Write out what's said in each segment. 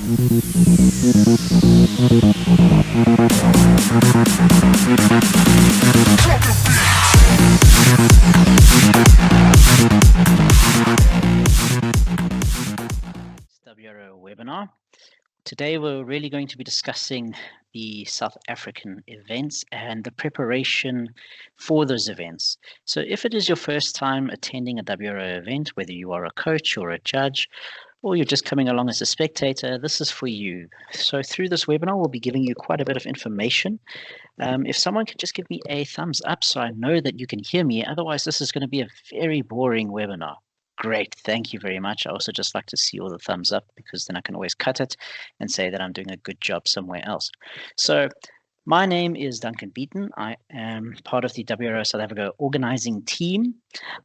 WRO webinar. Today we're really going to be discussing the South African events and the preparation for those events. So if it is your first time attending a WRO event, whether you are a coach or a judge, or you're just coming along as a spectator, this is for you. So through this webinar, we'll be giving you quite a bit of information. If someone could just give me a thumbs up so I know that you can hear me, otherwise this is going to be a very boring webinar. Great, thank you very much. I also just like to see all the thumbs up because then I can always cut it and say that I'm doing a good job somewhere else. So my name is Duncan Beaton. I am part of the WRO South Africa organizing team.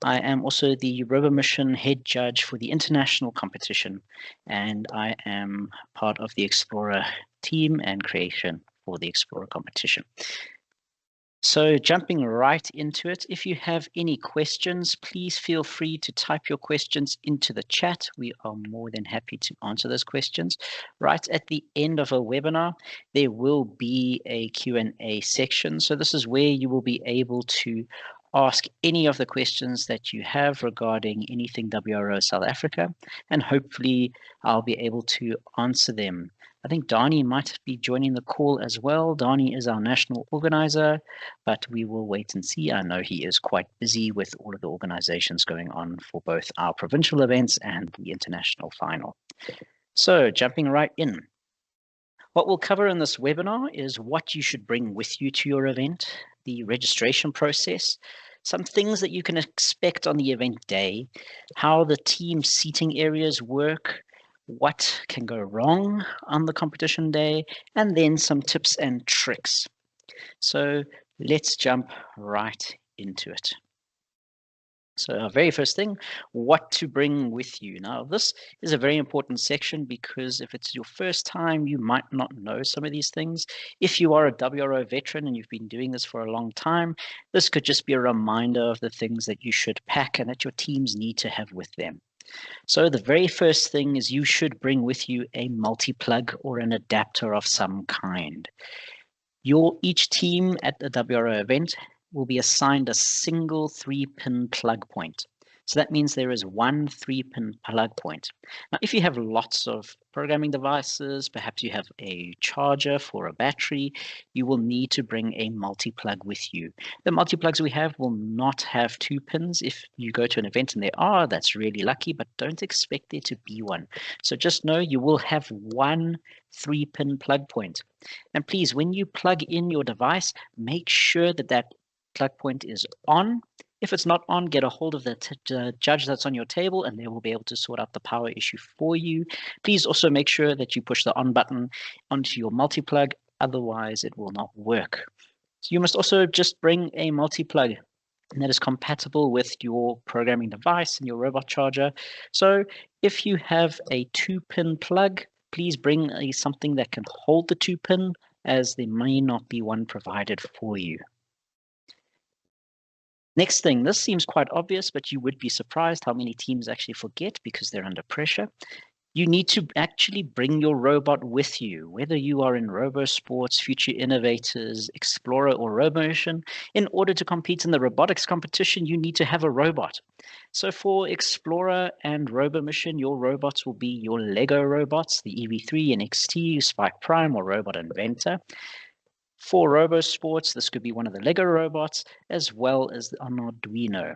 I am also the RoboMission head judge for the international competition, and I am part of the Explorer team and creation for the Explorer competition. So jumping right into it, if you have any questions, please feel free to type your questions into the chat. We are more than happy to answer those questions. Right at the end of a webinar, there will be a Q&A section. So this is where you will be able to ask any of the questions that you have regarding anything WRO South Africa, and hopefully I'll be able to answer them. I think Dani might be joining the call as well. Dani is our national organizer, but we will wait and see. I know he is quite busy with all of the organizations going on for both our provincial events and the international final. So jumping right in. What we'll cover in this webinar is what you should bring with you to your event, the registration process, some things that you can expect on the event day, how the team seating areas work, what can go wrong on the competition day, and then some tips and tricks. So let's jump right into it. So our very first thing, what to bring with you. Now, this is a very important section because if it's your first time, you might not know some of these things. If you are a WRO veteran and you've been doing this for a long time, this could just be a reminder of the things that you should pack and that your teams need to have with them. So the very first thing is you should bring with you a multi-plug or an adapter of some kind. Each team at the WRO event will be assigned a single 3-pin plug point. So that means there is one 3-pin plug point. Now, if you have lots of programming devices, perhaps you have a charger for a battery, you will need to bring a multi-plug with you. The multi-plugs we have will not have 2 pins. If you go to an event and there are, that's really lucky, but don't expect there to be one. So just know you will have one 3-pin plug point. And please, when you plug in your device, make sure that that plug point is on. If it's not on, get a hold of the judge that's on your table and they will be able to sort out the power issue for you. Please also make sure that you push the on button onto your multi-plug, otherwise it will not work. So you must also just bring a multi-plug that is compatible with your programming device and your robot charger. So if you have a 2-pin plug, please bring something that can hold the 2-pin, as there may not be one provided for you. Next thing, this seems quite obvious, but you would be surprised how many teams actually forget because they're under pressure. You need to actually bring your robot with you, whether you are in RoboSports, Future Innovators, Explorer, or RoboMission. In order to compete in the robotics competition, you need to have a robot. So for Explorer and RoboMission, your robots will be your Lego robots, the EV3 NXT, Spike Prime, or Robot Inventor. For RoboSports, this could be one of the Lego robots, as well as an Arduino.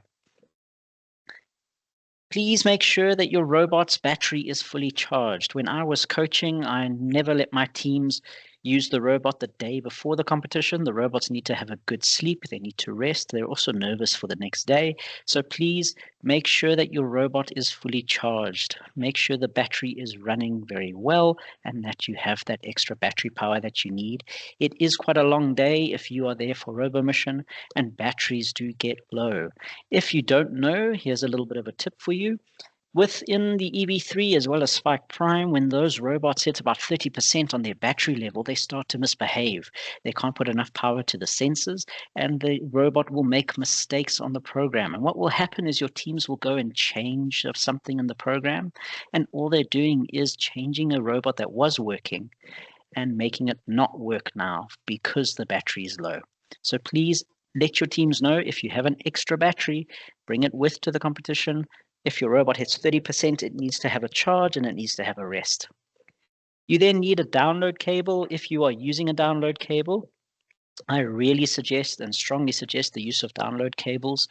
Please make sure that your robot's battery is fully charged. When I was coaching, I never let my teams use the robot the day before the competition. The robots need to have a good sleep. They need to rest. They're also nervous for the next day. So please make sure that your robot is fully charged. Make sure the battery is running very well and that you have that extra battery power that you need. It is quite a long day if you are there for RoboMission, and batteries do get low. If you don't know, here's a little bit of a tip for you. Within the EV3 as well as Spike Prime, when those robots hit about 30% on their battery level, they start to misbehave. They can't put enough power to the sensors, and the robot will make mistakes on the program. And what will happen is your teams will go and change something in the program, and all they're doing is changing a robot that was working and making it not work now because the battery is low. So please let your teams know if you have an extra battery, bring it with to the competition. If your robot hits 30%, it needs to have a charge and it needs to have a rest. You then need a download cable. If you are using a download cable, I really suggest and strongly suggest the use of download cables.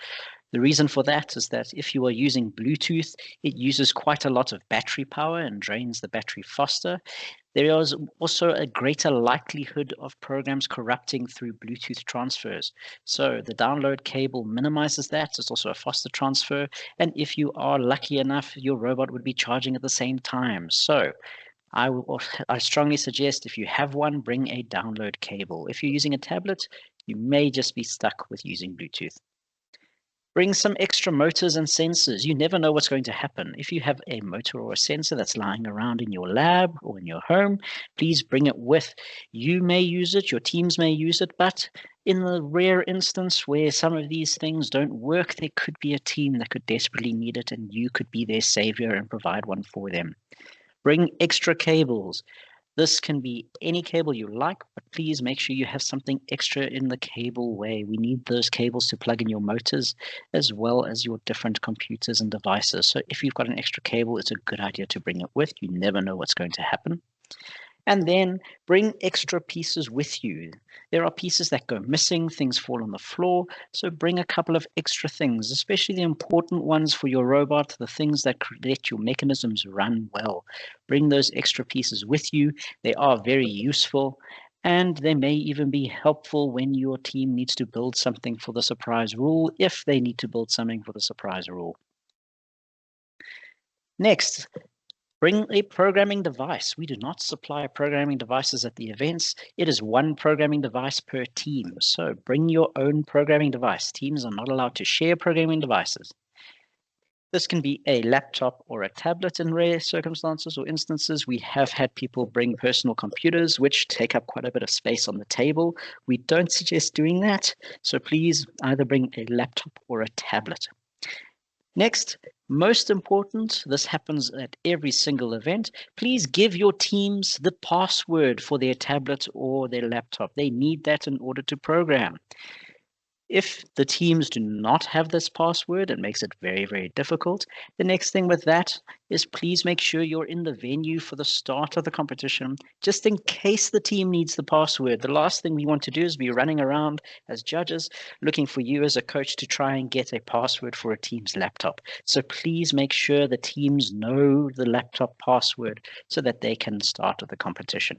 The reason for that is that if you are using Bluetooth, it uses quite a lot of battery power and drains the battery faster. There is also a greater likelihood of programs corrupting through Bluetooth transfers. So the download cable minimizes that. It's also a faster transfer. And if you are lucky enough, your robot would be charging at the same time. So I strongly suggest if you have one, bring a download cable. If you're using a tablet, you may just be stuck with using Bluetooth. Bring some extra motors and sensors. You never know what's going to happen. If you have a motor or a sensor that's lying around in your lab or in your home, please bring it with. You may use it, your teams may use it, but in the rare instance where some of these things don't work, there could be a team that could desperately need it, and you could be their savior and provide one for them. Bring extra cables. This can be any cable you like, but please make sure you have something extra in the cable way. We need those cables to plug in your motors as well as your different computers and devices. So if you've got an extra cable, it's a good idea to bring it with. You never know what's going to happen. And then bring extra pieces with you. There are pieces that go missing, things fall on the floor, so bring a couple of extra things, especially the important ones for your robot, the things that let your mechanisms run well. Bring those extra pieces with you. They are very useful, and they may even be helpful when your team needs to build something for the surprise rule, if they need to build something for the surprise rule. Next, bring a programming device. We do not supply programming devices at the events. It is one programming device per team. So bring your own programming device. Teams are not allowed to share programming devices. This can be a laptop or a tablet in rare circumstances or instances. We have had people bring personal computers, which take up quite a bit of space on the table. We don't suggest doing that. So please either bring a laptop or a tablet. Next, most important, this happens at every single event, please give your teams the password for their tablet or their laptop. They need that in order to program. If the teams do not have this password, it makes it very, very difficult. The next thing with that is please make sure you're in the venue for the start of the competition, just in case the team needs the password. The last thing we want to do is be running around as judges looking for you as a coach to try and get a password for a team's laptop. So please make sure the teams know the laptop password so that they can start with the competition.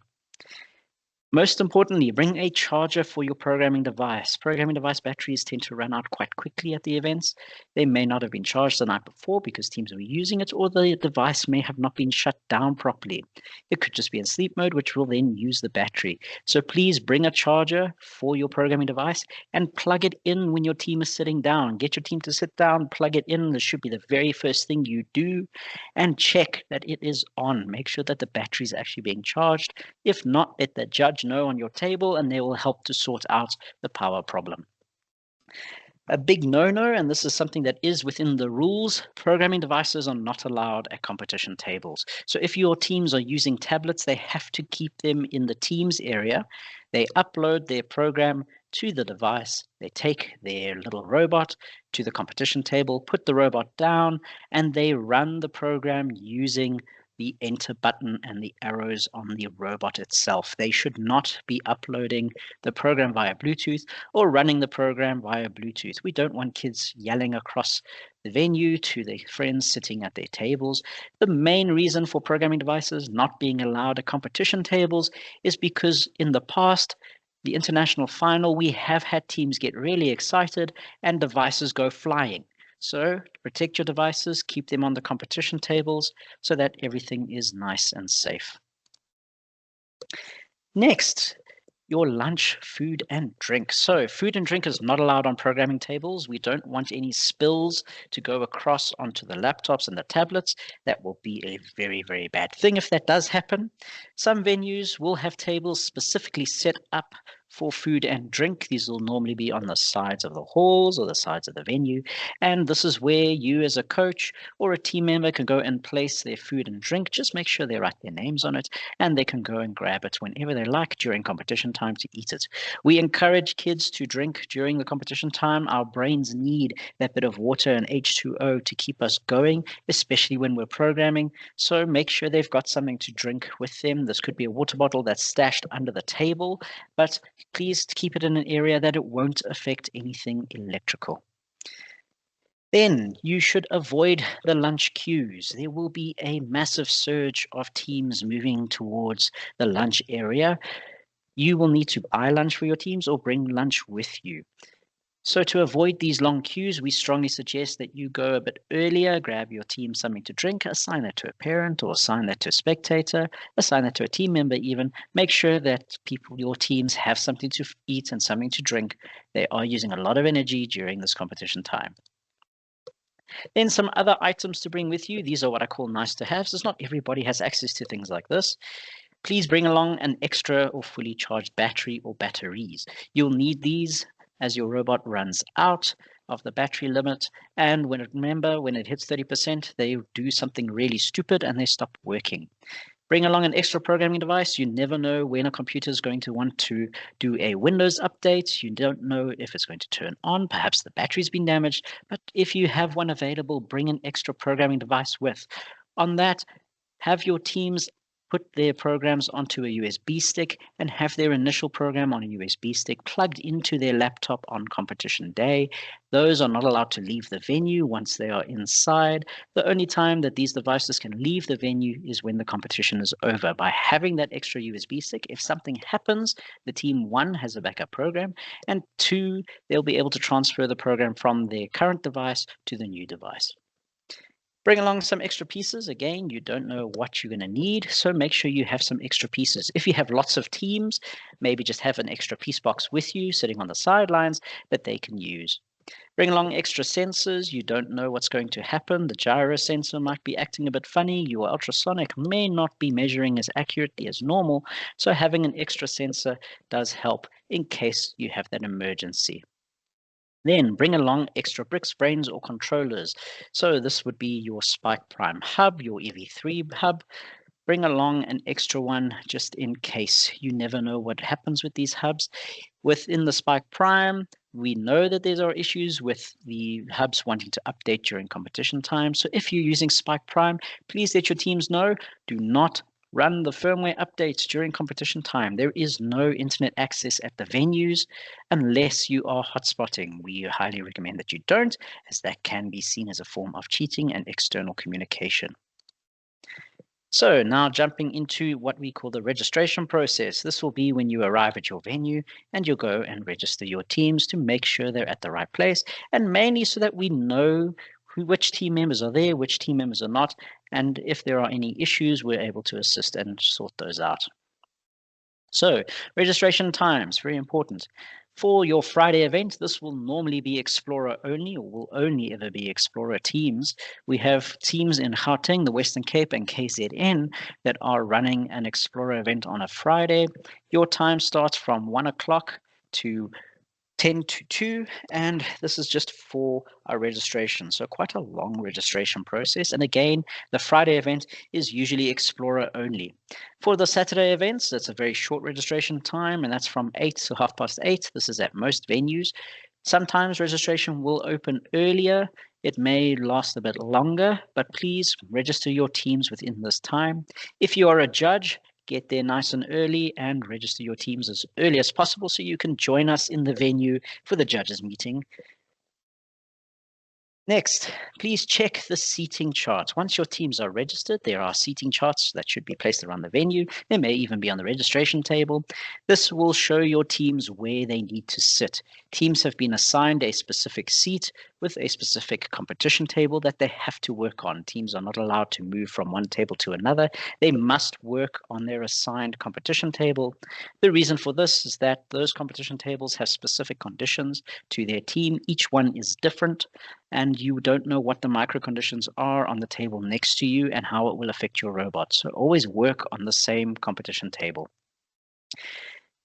Most importantly, bring a charger for your programming device. Programming device batteries tend to run out quite quickly at the events. They may not have been charged the night before because teams were using it, or the device may have not been shut down properly. It could just be in sleep mode, which will then use the battery. So please bring a charger for your programming device and plug it in when your team is sitting down. Get your team to sit down, plug it in. This should be the very first thing you do, and check that it is on. Make sure that the battery is actually being charged. If not, let the judge know on your table and they will help to sort out the power problem. A big no-no, and this is something that is within the rules, programming devices are not allowed at competition tables. So if your teams are using tablets, they have to keep them in the teams area. They upload their program to the device, they take their little robot to the competition table, put the robot down, and they run the program using the enter button and the arrows on the robot itself. They should not be uploading the program via Bluetooth or running the program via Bluetooth. We don't want kids yelling across the venue to their friends sitting at their tables. The main reason for programming devices not being allowed at competition tables is because in the past, the international final, we have had teams get really excited and devices go flying. So protect your devices, keep them on the competition tables so that everything is nice and safe. Next, your lunch, food, and drink. So food and drink is not allowed on programming tables. We don't want any spills to go across onto the laptops and the tablets. That will be a very, very bad thing if that does happen. Some venues will have tables specifically set up for food and drink. These will normally be on the sides of the halls or the sides of the venue. And this is where you as a coach or a team member can go and place their food and drink. Just make sure they write their names on it, and they can go and grab it whenever they like during competition time to eat it. We encourage kids to drink during the competition time. Our brains need that bit of water and H2O to keep us going, especially when we're programming. So make sure they've got something to drink with them. This could be a water bottle that's stashed under the table, but please keep it in an area that it won't affect anything electrical. Then you should avoid the lunch queues. There will be a massive surge of teams moving towards the lunch area. You will need to buy lunch for your teams or bring lunch with you. So to avoid these long queues, we strongly suggest that you go a bit earlier, grab your team something to drink, assign that to a parent or assign that to a spectator, assign that to a team member even. Make sure that your teams have something to eat and something to drink. They are using a lot of energy during this competition time. Then some other items to bring with you. These are what I call nice to haves. It's not everybody has access to things like this. Please bring along an extra or fully charged battery or batteries. You'll need these as your robot runs out of the battery limit. And remember, when it hits 30%, they do something really stupid and they stop working. Bring along an extra programming device. You never know when a computer is going to want to do a Windows update. You don't know if it's going to turn on. Perhaps the battery's been damaged. But if you have one available, bring an extra programming device with. On that, have your teams put their programs onto a USB stick and have their initial program on a USB stick plugged into their laptop on competition day. Those are not allowed to leave the venue once they are inside. The only time that these devices can leave the venue is when the competition is over. By having that extra USB stick, if something happens, the team 1 has a backup program, and 2, they'll be able to transfer the program from their current device to the new device. Bring along some extra pieces. Again, you don't know what you're going to need, so make sure you have some extra pieces. If you have lots of teams, maybe just have an extra piece box with you sitting on the sidelines that they can use. Bring along extra sensors. You don't know what's going to happen. The gyro sensor might be acting a bit funny. Your ultrasonic may not be measuring as accurately as normal, so having an extra sensor does help in case you have that emergency. Then bring along extra bricks, brains, or controllers. So this would be your Spike Prime hub, your EV3 hub. Bring along an extra one just in case. You never know what happens with these hubs. Within the Spike Prime, we know that there are issues with the hubs wanting to update during competition time. So if you're using Spike Prime, please let your teams know. Do not run the firmware updates during competition time. There is no internet access at the venues unless you are hotspotting. We highly recommend that you don't, as that can be seen as a form of cheating and external communication. So now jumping into what we call the registration process. This will be when you arrive at your venue and you'll go and register your teams to make sure they're at the right place, and mainly so that we know which team members are there, which team members are not, and if there are any issues, we're able to assist and sort those out. So registration times, very important. For your Friday event, this will normally be Explorer only, or will only ever be Explorer teams. We have teams in Gauteng, the Western Cape, and KZN that are running an Explorer event on a Friday. Your time starts from 1 o'clock to 10 to 2, and this is just for our registration. So quite a long registration process. And again, the Friday event is usually Explorer only. For the Saturday events, that's a very short registration time, and that's from 8 to 8:30. This is at most venues. Sometimes registration will open earlier. It may last a bit longer, but please register your teams within this time. If you are a judge, get there nice and early and register your teams as early as possible so you can join us in the venue for the judges meeting. Next, please check the seating charts. Once your teams are registered, there are seating charts that should be placed around the venue. They may even be on the registration table. This will show your teams where they need to sit. Teams have been assigned a specific seat with a specific competition table that they have to work on. Teams are not allowed to move from one table to another. They must work on their assigned competition table. The reason for this is that those competition tables have specific conditions to their team. Each one is different, and you don't know what the micro conditions are on the table next to you and how it will affect your robot. So always work on the same competition table.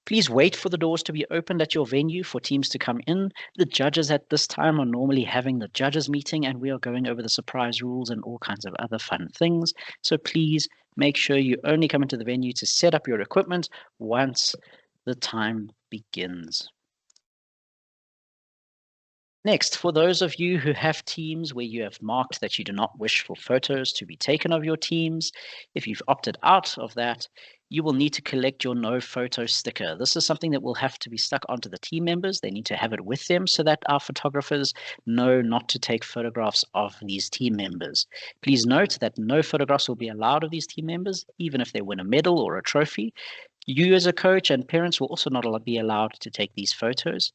Please wait for the doors to be opened at your venue for teams to come in. The judges at this time are normally having the judges meeting, and we are going over the surprise rules and all kinds of other fun things. So please make sure you only come into the venue to set up your equipment once the time begins. Next, for those of you who have teams where you have marked that you do not wish for photos to be taken of your teams, if you've opted out of that, you will need to collect your no photo sticker. This is something that will have to be stuck onto the team members. They need to have it with them so that our photographers know not to take photographs of these team members. Please note that no photographs will be allowed of these team members, even if they win a medal or a trophy. You as a coach and parents will also not be allowed to take these photos.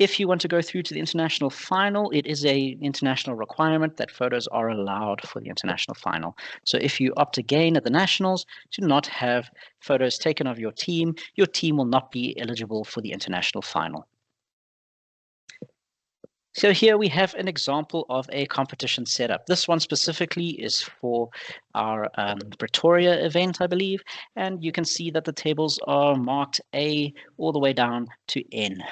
If you want to go through to the international final, it is an international requirement that photos are allowed for the international final. So if you opt again at the nationals to not have photos taken of your team will not be eligible for the international final. So here we have an example of a competition setup. This one specifically is for our Pretoria event, I believe, and you can see that the tables are marked A all the way down to N.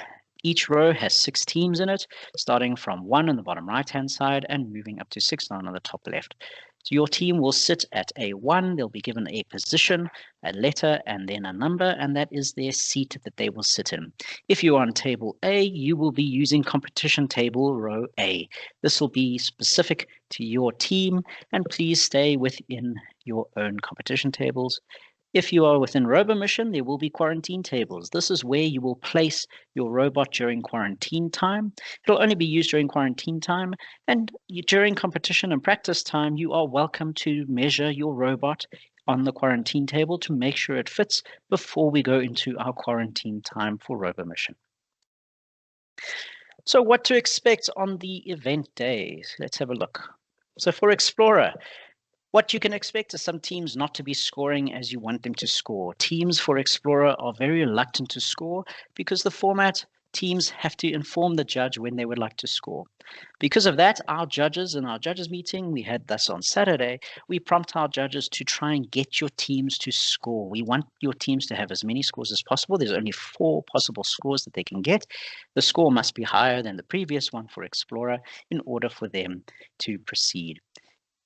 Each row has 6 teams in it, starting from 1 on the bottom right-hand side and moving up to 6 on the top left. So your team will sit at A1. They'll be given a position, a letter, and then a number, and that is their seat that they will sit in. If you're on table A, you will be using competition table row A. This will be specific to your team, and please stay within your own competition tables. If you are within Robo Mission, there will be quarantine tables. This is where you will place your robot during quarantine time. It'll only be used during quarantine time, and during competition and practice time, you are welcome to measure your robot on the quarantine table to make sure it fits before we go into our quarantine time for Robo Mission. So what to expect on the event day? Let's have a look. So for Explorer, what you can expect is some teams not to be scoring as you want them to score. Teams for Explorer are very reluctant to score because the format, teams have to inform the judge when they would like to score. Because of that, our judges in our judges meeting, we had this on Saturday, we prompt our judges to try and get your teams to score. We want your teams to have as many scores as possible. There's only 4 possible scores that they can get. The score must be higher than the previous one for Explorer in order for them to proceed.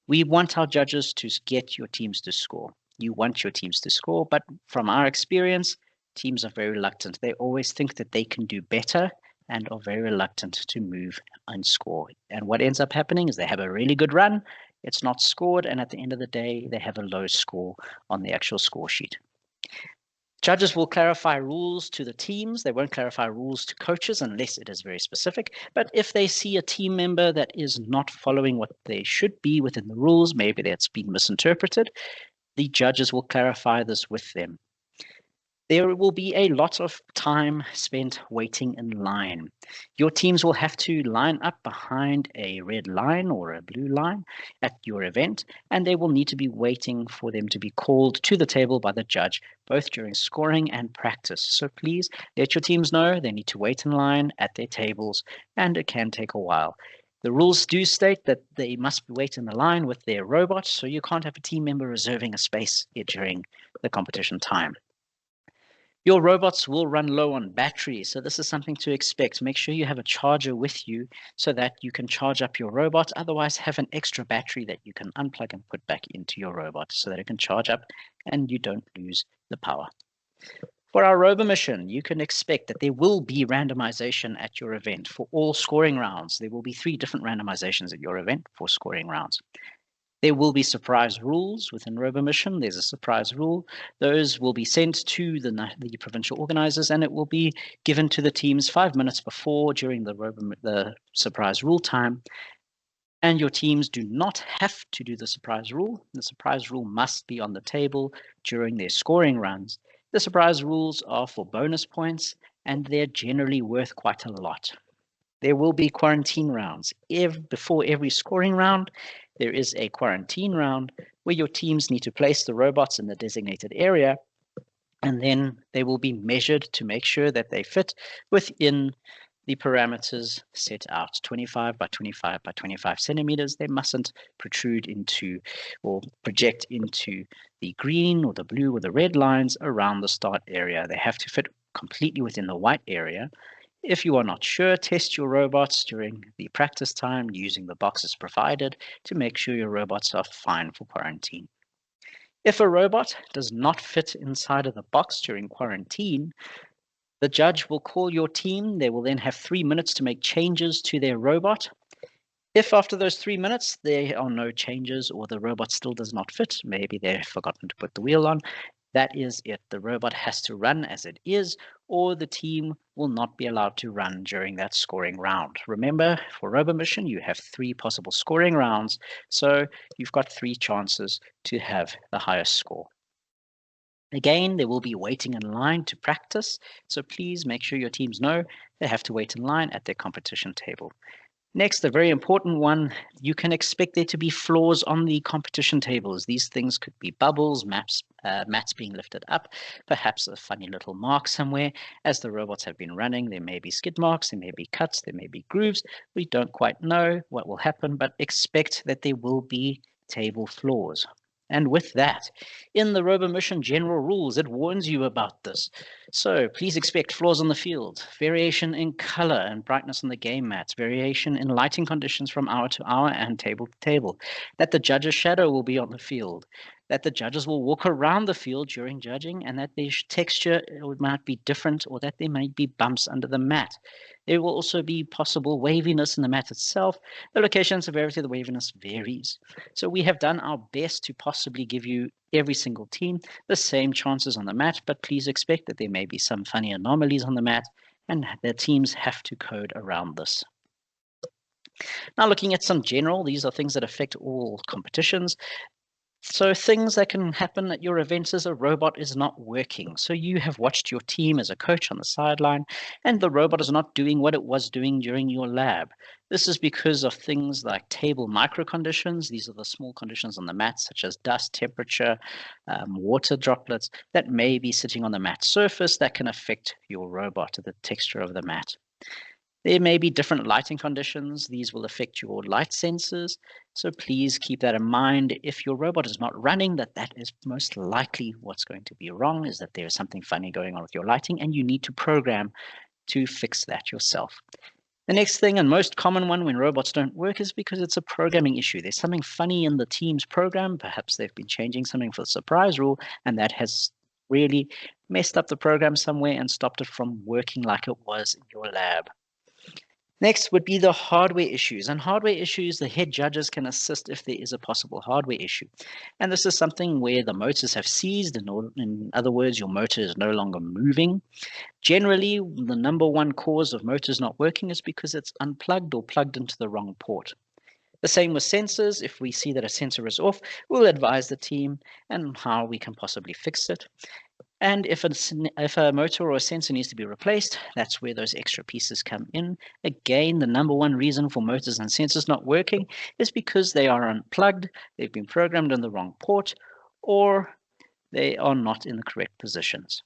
We want our judges to get your teams to score. You want your teams to score, but from our experience, teams are very reluctant. They always think that they can do better and are very reluctant to move and score. And what ends up happening is they have a really good run, it's not scored, and at the end of the day, they have a low score on the actual score sheet. Judges will clarify rules to the teams. They won't clarify rules to coaches unless it is very specific. But if they see a team member that is not following what they should be within the rules, maybe that's been misinterpreted, the judges will clarify this with them. There will be a lot of time spent waiting in line. Your teams will have to line up behind a red line or a blue line at your event, and they will need to be waiting for them to be called to the table by the judge, both during scoring and practice. So please let your teams know they need to wait in line at their tables, and it can take a while. The rules do state that they must wait in the line with their robot, so you can't have a team member reserving a space during the competition time. Your robots will run low on battery, so this is something to expect. Make sure you have a charger with you so that you can charge up your robot. Otherwise, have an extra battery that you can unplug and put back into your robot so that it can charge up and you don't lose the power. For our Robo Mission, you can expect that there will be randomization at your event for all scoring rounds. There will be 3 different randomizations at your event for scoring rounds. There will be surprise rules within Robo Mission. There's a surprise rule. Those will be sent to the provincial organizers, and it will be given to the teams 5 minutes before during the surprise rule time. And your teams do not have to do the surprise rule. The surprise rule must be on the table during their scoring runs. The surprise rules are for bonus points, and they're generally worth quite a lot. there will be quarantine rounds. Before every scoring round, there is a quarantine round where your teams need to place the robots in the designated area, and then they will be measured to make sure that they fit within the parameters set out, 25 by 25 by 25 centimeters. They mustn't protrude into or project into the green or the blue or the red lines around the start area. They have to fit completely within the white area. If you are not sure, test your robots during the practice time using the boxes provided to make sure your robots are fine for quarantine. If a robot does not fit inside of the box during quarantine, the judge will call your team. They will then have 3 minutes to make changes to their robot. If after those 3 minutes there are no changes or the robot still does not fit, maybe they've forgotten to put the wheel on, that is it. The robot has to run as it is, or the team will not be allowed to run during that scoring round. Remember, for RoboMission, you have 3 possible scoring rounds, so you've got 3 chances to have the highest score. Again, they will be waiting in line to practice, so please make sure your teams know they have to wait in line at their competition table. Next, a very important one, you can expect there to be flaws on the competition tables. These things could be bubbles, mats being lifted up, perhaps a funny little mark somewhere. As the robots have been running, there may be skid marks, there may be cuts, there may be grooves. We don't quite know what will happen, but expect that there will be table flaws. And with that, in the RoboMission general rules, it warns you about this. So please expect flaws on the field, variation in color and brightness on the game mats, variation in lighting conditions from hour to hour and table to table, that the judge's shadow will be on the field, that the judges will walk around the field during judging, and that the texture might be different, or that there might be bumps under the mat. There will also be possible waviness in the mat itself. The location and severity of the waviness varies. So we have done our best to possibly give you, every single team, the same chances on the mat, but please expect that there may be some funny anomalies on the mat, and the teams have to code around this. Now, looking at some general, these are things that affect all competitions. So things that can happen at your events is a robot is not working. So you have watched your team as a coach on the sideline, and the robot is not doing what it was doing during your lab. This is because of things like table micro conditions. These are the small conditions on the mat, such as dust, temperature, water droplets that may be sitting on the mat surface that can affect your robot, the texture of the mat. There may be different lighting conditions. These will affect your light sensors. So please keep that in mind. If your robot is not running, that is most likely what's going to be wrong, is that there is something funny going on with your lighting, and you need to program to fix that yourself. The next thing, and most common one when robots don't work, is because it's a programming issue. There's something funny in the team's program. Perhaps they've been changing something for the surprise rule, and that has really messed up the program somewhere and stopped it from working like it was in your lab. Next would be the hardware issues. And hardware issues, the head judges can assist if there is a possible hardware issue. And this is something where the motors have seized. In other words, your motor is no longer moving. Generally, the number one cause of motors not working is because it's unplugged or plugged into the wrong port. The same with sensors. If we see that a sensor is off, we'll advise the team and how we can possibly fix it. And if a motor or a sensor needs to be replaced, that's where those extra pieces come in. Again, the number one reason for motors and sensors not working is because they are unplugged, they've been programmed on the wrong port, or they are not in the correct positions.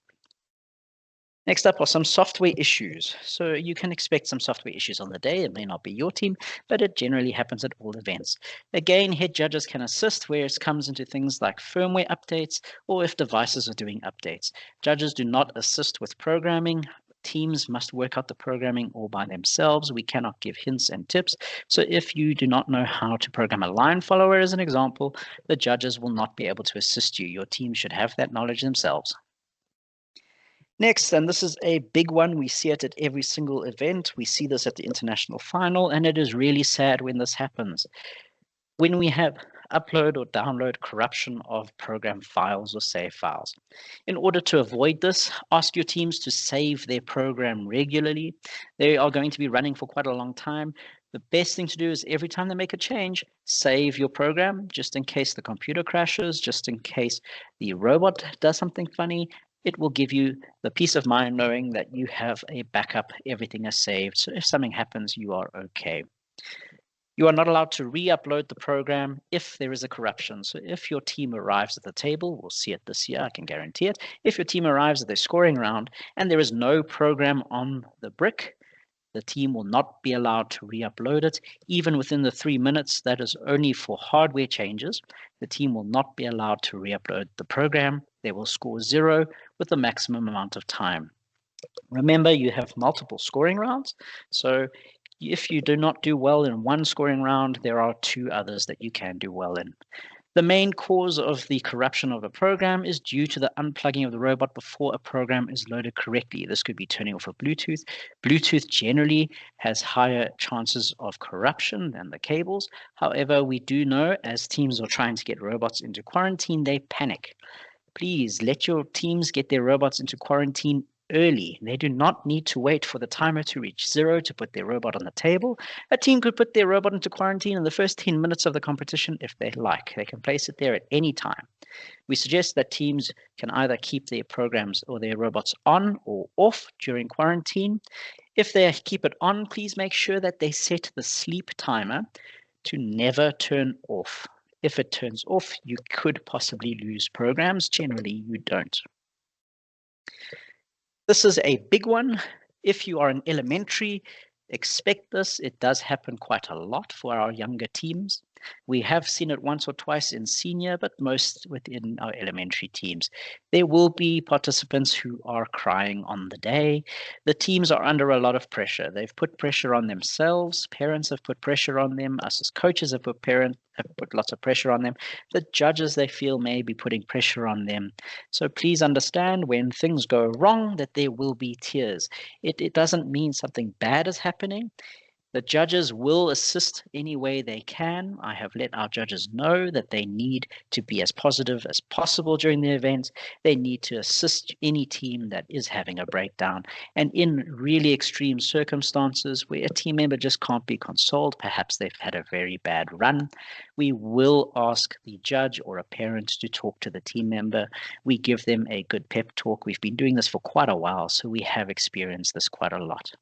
Next up are some software issues. So you can expect some software issues on the day. It may not be your team, but it generally happens at all events. Again, head judges can assist where it comes into things like firmware updates or if devices are doing updates. Judges do not assist with programming. Teams must work out the programming all by themselves. We cannot give hints and tips. So if you do not know how to program a line follower, as an example, the judges will not be able to assist you. Your team should have that knowledge themselves. Next, and this is a big one, we see it at every single event. We see this at the international final, and it is really sad when this happens. When we have upload or download corruption of program files or save files. In order to avoid this, ask your teams to save their program regularly. They are going to be running for quite a long time. The best thing to do is every time they make a change, save your program, just in case the computer crashes, just in case the robot does something funny. It will give you the peace of mind knowing that you have a backup, everything is saved. So if something happens, you are okay. You are not allowed to re-upload the program if there is a corruption. So if your team arrives at the table, we'll see it this year, I can guarantee it. If your team arrives at the scoring round and there is no program on the brick, the team will not be allowed to re-upload it. Even within the 3 minutes, that is only for hardware changes. The team will not be allowed to re-upload the program. They will score 0 with the maximum amount of time. Remember, you have multiple scoring rounds. So if you do not do well in one scoring round, there are 2 others that you can do well in. The main cause of the corruption of a program is due to the unplugging of the robot before a program is loaded correctly. This could be turning off a Bluetooth. Bluetooth generally has higher chances of corruption than the cables. However, we do know as teams are trying to get robots into quarantine, they panic. Please let your teams get their robots into quarantine early. They do not need to wait for the timer to reach 0 to put their robot on the table. A team could put their robot into quarantine in the first 10 minutes of the competition if they like. They can place it there at any time. We suggest that teams can either keep their programs or their robots on or off during quarantine. If they keep it on, please make sure that they set the sleep timer to never turn off. If it turns off, you could possibly lose programs. Generally, you don't. This is a big one. If you are in elementary, expect this. It does happen quite a lot for our younger teams. We have seen it once or twice in senior, but most within our elementary teams. There will be participants who are crying on the day. The teams are under a lot of pressure. They've put pressure on themselves. Parents have put pressure on them. Us as coaches have put lots of pressure on them. The judges, they feel, may be putting pressure on them. So please understand when things go wrong that there will be tears. It doesn't mean something bad is happening. The judges will assist any way they can. I have let our judges know that they need to be as positive as possible during the event. They need to assist any team that is having a breakdown. And in really extreme circumstances where a team member just can't be consoled, perhaps they've had a very bad run, we will ask the judge or a parent to talk to the team member. We give them a good pep talk. We've been doing this for quite a while, so we have experienced this quite a lot.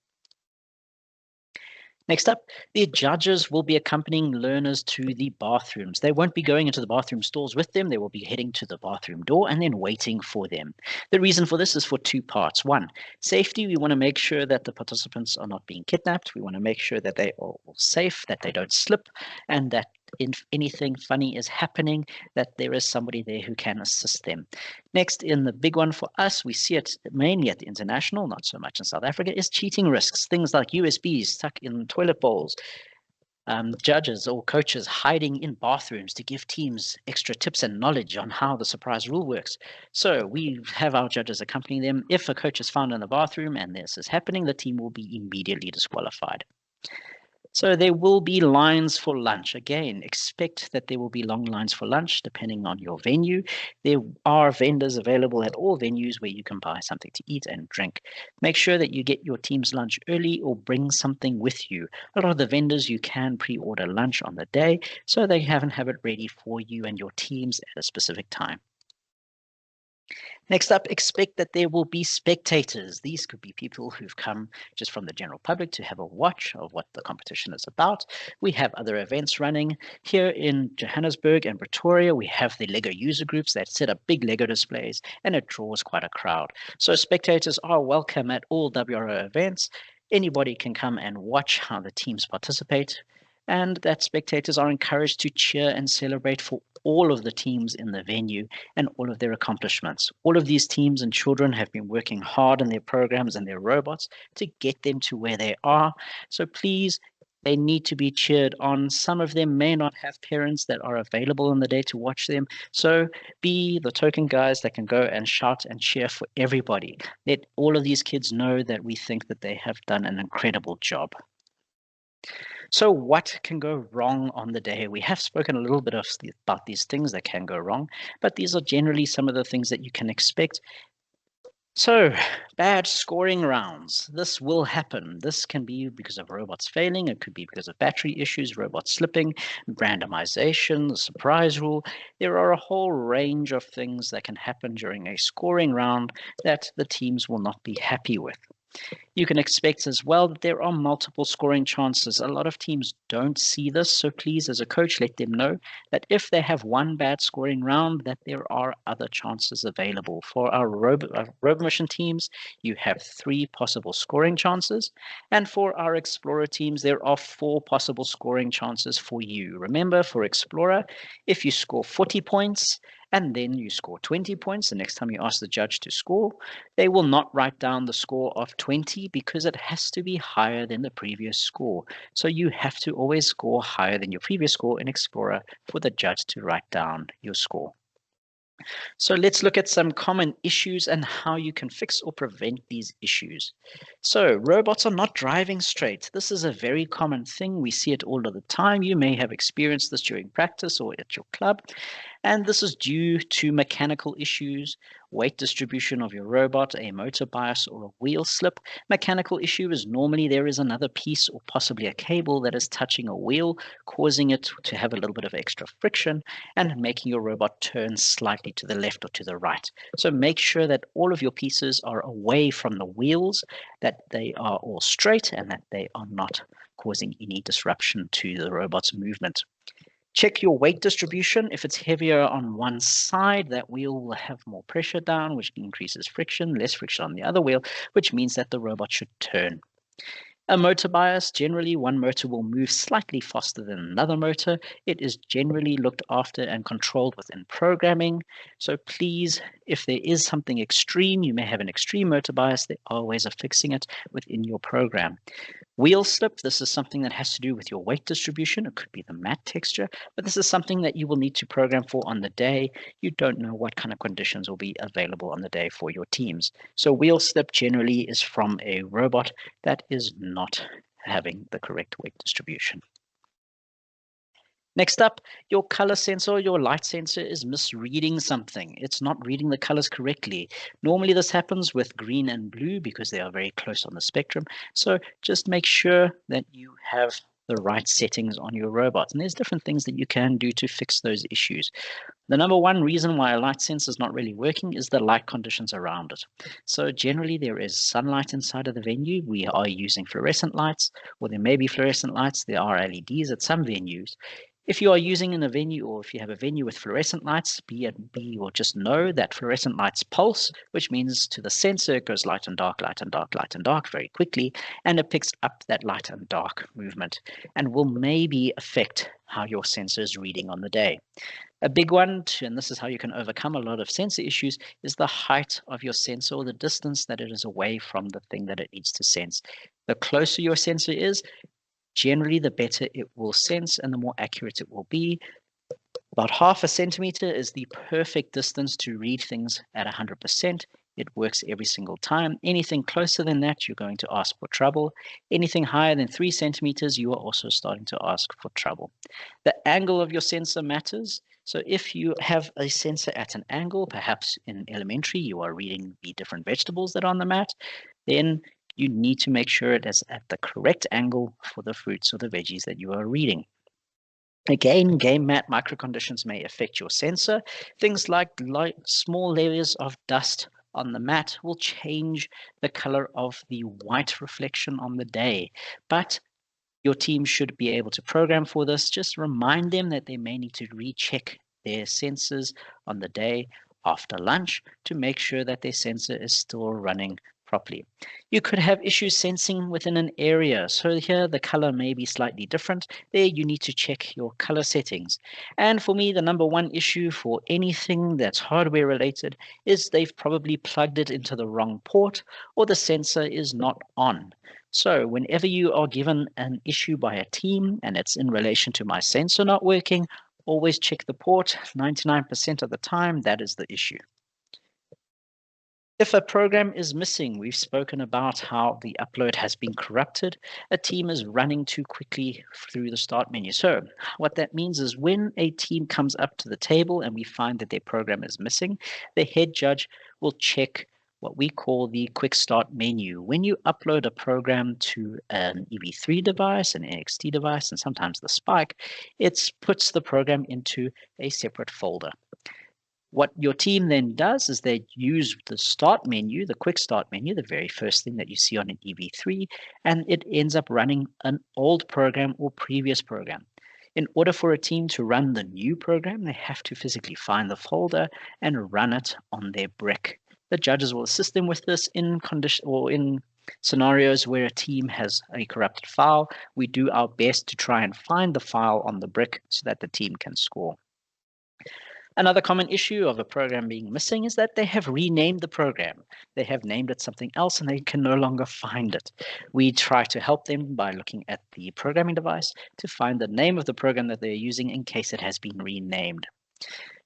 Next up, the judges will be accompanying learners to the bathrooms. They won't be going into the bathroom stalls with them. They will be heading to the bathroom door and then waiting for them. The reason for this is for 2 parts. 1, safety. We want to make sure that the participants are not being kidnapped. We want to make sure that they are all safe, that they don't slip, and that if anything funny is happening, that there is somebody there who can assist them. Next, in the big one for us, we see it mainly at the international, not so much in South Africa, is cheating risks. Things like USBs stuck in toilet bowls, judges or coaches hiding in bathrooms to give teams extra tips and knowledge on how the surprise rule works. So we have our judges accompanying them. If a coach is found in the bathroom and this is happening, the team will be immediately disqualified. So there will be lines for lunch. Again, expect that there will be long lines for lunch depending on your venue. There are vendors available at all venues where you can buy something to eat and drink. Make sure that you get your team's lunch early or bring something with you. A lot of the vendors, you can pre-order lunch on the day so they have it ready for you and your teams at a specific time. Next up, expect that there will be spectators. These could be people who've come just from the general public to have a watch of what the competition is about. We have other events running. Here in Johannesburg and Pretoria, we have the LEGO user groups that set up big LEGO displays, and it draws quite a crowd. So spectators are welcome at all WRO events. Anybody can come and watch how the teams participate, and that spectators are encouraged to cheer and celebrate for all of the teams in the venue and all of their accomplishments. All of these teams and children have been working hard in their programs and their robots to get them to where they are. So please, they need to be cheered on. Some of them may not have parents that are available on the day to watch them. So be the token guys that can go and shout and cheer for everybody. Let all of these kids know that we think that they have done an incredible job. So what can go wrong on the day? We have spoken a little bit about these things that can go wrong, but these are generally some of the things that you can expect. So, bad scoring rounds. This will happen. This can be because of robots failing. It could be because of battery issues, robots slipping, randomization, the surprise rule. There are a whole range of things that can happen during a scoring round that the teams will not be happy with. You can expect as well that there are multiple scoring chances. A lot of teams don't see this, so please, as a coach, let them know that if they have one bad scoring round, that there are other chances available. For our robo mission teams, you have 3 possible scoring chances, and for our Explorer teams, there are 4 possible scoring chances for you. Remember, for Explorer, if you score 40 points, and then you score 20 points the next time you ask the judge to score, they will not write down the score of 20 because it has to be higher than the previous score. So you have to always score higher than your previous score in Explorer for the judge to write down your score. So let's look at some common issues and how you can fix or prevent these issues. So robots are not driving straight. This is a very common thing. We see it all of the time. You may have experienced this during practice or at your club. And this is due to mechanical issues, weight distribution of your robot, a motor bias, or a wheel slip. Mechanical issue is normally there is another piece or possibly a cable that is touching a wheel, causing it to have a little bit of extra friction and making your robot turn slightly to the left or to the right. So make sure that all of your pieces are away from the wheels, that they are all straight, and that they are not causing any disruption to the robot's movement. Check your weight distribution. If it's heavier on one side, that wheel will have more pressure down, which increases friction, less friction on the other wheel, which means that the robot should turn. A motor bias, generally one motor will move slightly faster than another motor. It is generally looked after and controlled within programming. So please, if there is something extreme, you may have an extreme motor bias, there are ways of fixing it within your program. Wheel slip, this is something that has to do with your weight distribution. It could be the mat texture, but this is something that you will need to program for on the day. You don't know what kind of conditions will be available on the day for your teams. So wheel slip generally is from a robot that is not having the correct weight distribution. Next up, your color sensor, your light sensor is misreading something. It's not reading the colors correctly. Normally this happens with green and blue because they are very close on the spectrum. So just make sure that you have the right settings on your robot. And there's different things that you can do to fix those issues. The number one reason why a light sensor is not really working is the light conditions around it. So generally there is sunlight inside of the venue. We are using fluorescent lights, or there may be fluorescent lights. There are LEDs at some venues. If you are using in a venue, or if you have a venue with fluorescent lights, be or just know that fluorescent lights pulse, which means to the sensor it goes light and dark, light and dark, light and dark very quickly, and it picks up that light and dark movement and will maybe affect how your sensor is reading on the day. A big one, and this is how you can overcome a lot of sensor issues, is the height of your sensor, or the distance that it is away from the thing that it needs to sense. The closer your sensor is, generally the better it will sense and the more accurate it will be. About 0.5 centimeter is the perfect distance to read things at 100%. It works every single time. Anything closer than that, you're going to ask for trouble. Anything higher than 3 centimeters, you are also starting to ask for trouble. The angle of your sensor matters. So if you have a sensor at an angle, perhaps in elementary, you are reading the different vegetables that are on the mat, then you need to make sure it is at the correct angle for the fruits or the veggies that you are reading. Again, game mat microconditions may affect your sensor. Things like small layers of dust on the mat will change the color of the white reflection on the day. But your team should be able to program for this. Just remind them that they may need to recheck their sensors on the day after lunch to make sure that their sensor is still running properly. You could have issues sensing within an area. So here the color may be slightly different. There you need to check your color settings. And for me, the number one issue for anything that's hardware related is they've probably plugged it into the wrong port, or the sensor is not on. So whenever you are given an issue by a team and it's in relation to my sensor not working, always check the port. 99% of the time, that is the issue. If a program is missing, we've spoken about how the upload has been corrupted. A team is running too quickly through the start menu. So what that means is when a team comes up to the table and we find that their program is missing, the head judge will check what we call the quick start menu. When you upload a program to an EV3 device, an NXT device, and sometimes the Spike, it puts the program into a separate folder. What your team then does is they use the start menu, the quick start menu, the very first thing that you see on an EV3, and it ends up running an old program or previous program. In order for a team to run the new program, they have to physically find the folder and run it on their brick. The judges will assist them with this in scenarios where a team has a corrupted file. We do our best to try and find the file on the brick so that the team can score. Another common issue of a program being missing is that they have renamed the program. They have named it something else and they can no longer find it. We try to help them by looking at the programming device to find the name of the program that they're using in case it has been renamed.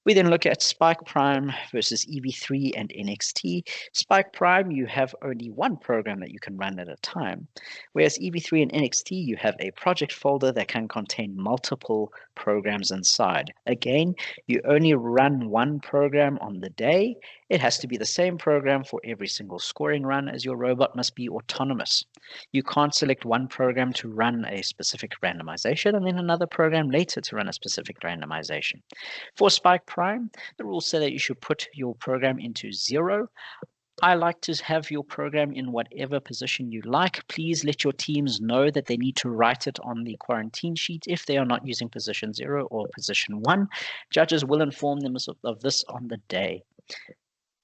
We then look at Spike Prime versus EV3 and NXT. Spike Prime, you have only one program that you can run at a time, whereas EV3 and NXT, you have a project folder that can contain multiple programs inside. Again, you only run one program on the day. It has to be the same program for every single scoring run, as your robot must be autonomous. You can't select one program to run a specific randomization and then another program later to run a specific randomization. For Spike Prime, the rules say that you should put your program into 0. I like to have your program in whatever position you like. Please let your teams know that they need to write it on the quarantine sheet if they are not using position 0 or position 1. Judges will inform them of this on the day.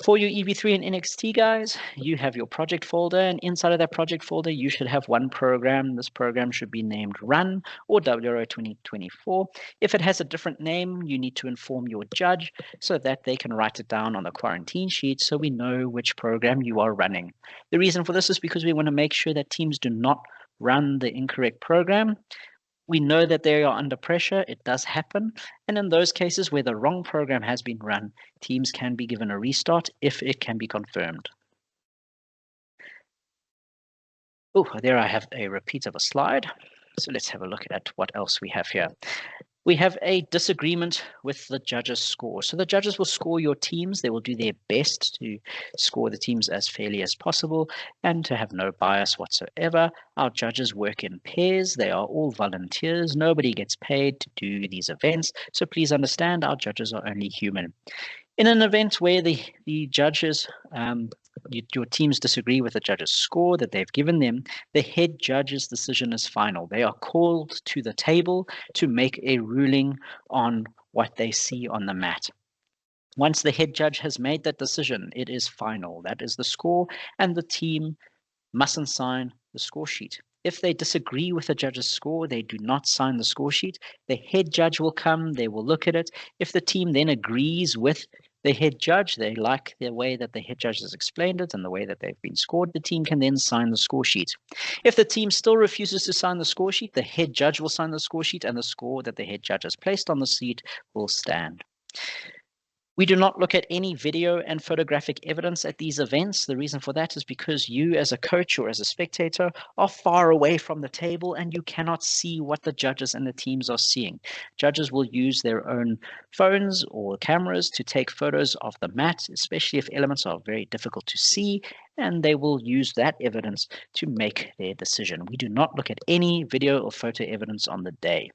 For your EV3 and NXT guys, you have your project folder, and inside of that project folder, you should have one program. This program should be named Run or WRO 2024. If it has a different name, you need to inform your judge so that they can write it down on the quarantine sheet so we know which program you are running. The reason for this is because we want to make sure that teams do not run the incorrect program. We know that they are under pressure. It does happen. And in those cases where the wrong program has been run, teams can be given a restart if it can be confirmed. Oh, there I have a repeat of a slide. So let's have a look at what else we have here. We have a disagreement with the judges' score. So the judges will score your teams. They will do their best to score the teams as fairly as possible and to have no bias whatsoever. Our judges work in pairs. They are all volunteers. Nobody gets paid to do these events. So please understand, our judges are only human. In an event where the judges, your teams disagree with the judge's score that they've given them, the head judge's decision is final. They are called to the table to make a ruling on what they see on the mat. Once the head judge has made that decision, it is final. That is the score, and the team mustn't sign the score sheet. If they disagree with the judge's score, they do not sign the score sheet. The head judge will come, they will look at it. If the team then agrees with the head judge, they like the way that the head judge has explained it and the way that they've been scored, the team can then sign the score sheet. If the team still refuses to sign the score sheet, the head judge will sign the score sheet and the score that the head judge has placed on the sheet will stand. We do not look at any video and photographic evidence at these events. The reason for that is because you as a coach or as a spectator are far away from the table and you cannot see what the judges and the teams are seeing. Judges will use their own phones or cameras to take photos of the mat, especially if elements are very difficult to see, and they will use that evidence to make their decision. We do not look at any video or photo evidence on the day.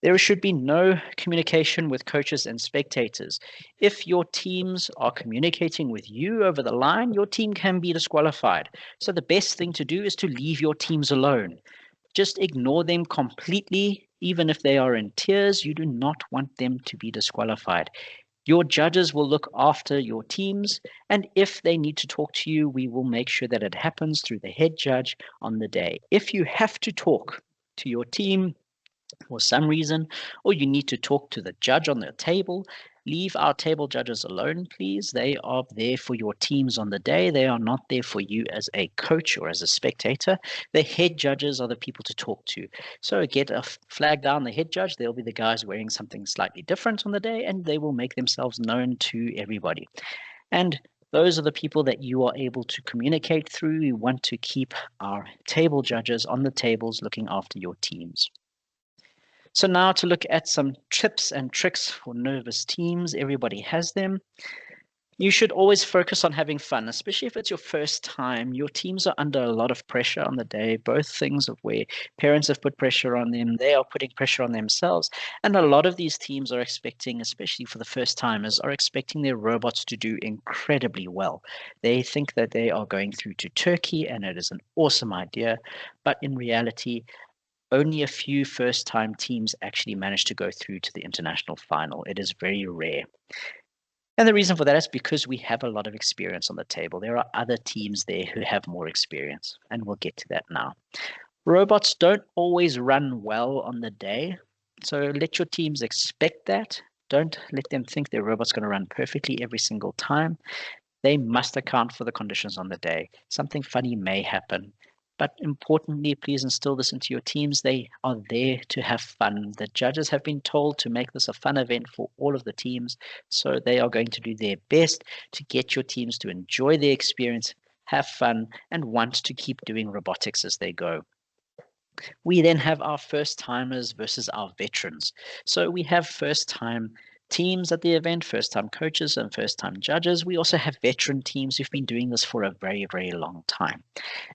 There should be no communication with coaches and spectators. If your teams are communicating with you over the line, your team can be disqualified. So the best thing to do is to leave your teams alone. Just ignore them completely, even if they are in tears. You do not want them to be disqualified. Your judges will look after your teams, and if they need to talk to you, we will make sure that it happens through the head judge on the day. If you have to talk to your team for some reason, or you need to talk to the judge on the table, leave our table judges alone, please. They are there for your teams on the day. They are not there for you as a coach or as a spectator. The head judges are the people to talk to. So get a flag down the head judge. They'll be the guys wearing something slightly different on the day, and they will make themselves known to everybody. And those are the people that you are able to communicate through. We want to keep our table judges on the tables looking after your teams. So now to look at some tips and tricks for nervous teams. Everybody has them. You should always focus on having fun, especially if it's your first time. Your teams are under a lot of pressure on the day, both things of where parents have put pressure on them, they are putting pressure on themselves. And a lot of these teams are expecting, especially for the first timers, are expecting their robots to do incredibly well. They think that they are going through to Turkey and it is an awesome idea. But in reality, only a few first time teams actually manage to go through to the international final. It is very rare. And the reason for that is because we have a lot of experience on the table. There are other teams there who have more experience, and we'll get to that now. Robots don't always run well on the day, so let your teams expect that. Don't let them think their robot's going to run perfectly every single time. They must account for the conditions on the day. Something funny may happen. But importantly, please instill this into your teams. They are there to have fun. The judges have been told to make this a fun event for all of the teams. So they are going to do their best to get your teams to enjoy the experience, have fun, and want to keep doing robotics as they go. We then have our first timers versus our veterans. So we have first time teams at the event, first time coaches and first time judges. We also have veteran teams who've been doing this for a very, very long time.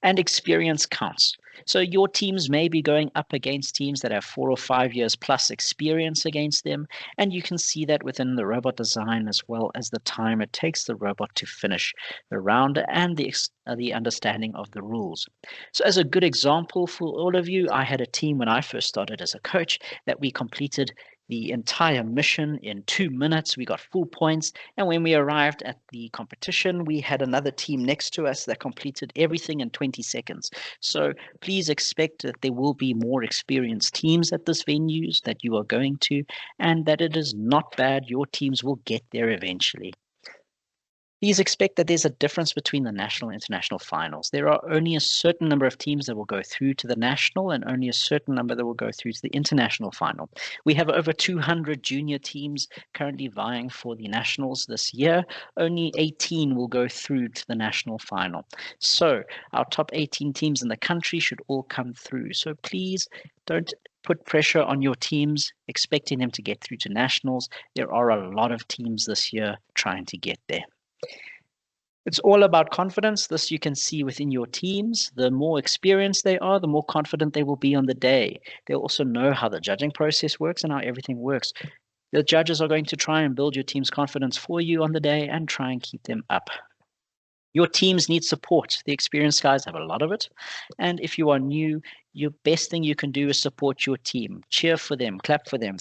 And experience counts. So your teams may be going up against teams that have 4 or 5 years plus experience against them. And you can see that within the robot design as well as the time it takes the robot to finish the round and the understanding of the rules. So as a good example for all of you, I had a team when I first started as a coach that we completed the entire mission in 2 minutes. We got full points. And when we arrived at the competition, we had another team next to us that completed everything in 20 seconds. So please expect that there will be more experienced teams at this venues that you are going to, and that it is not bad. Your teams will get there eventually. Please expect that there's a difference between the national and international finals. There are only a certain number of teams that will go through to the national and only a certain number that will go through to the international final. We have over 200 junior teams currently vying for the nationals this year. Only 18 will go through to the national final. So our top 18 teams in the country should all come through. So please don't put pressure on your teams, expecting them to get through to nationals. There are a lot of teams this year trying to get there. It's all about confidence. This you can see within your teams. The more experienced they are, the more confident they will be on the day. They'll also know how the judging process works and how everything works. The judges are going to try and build your team's confidence for you on the day and try and keep them up. Your teams need support. The experienced guys have a lot of it. And if you are new, your best thing you can do is support your team. Cheer for them, clap for them,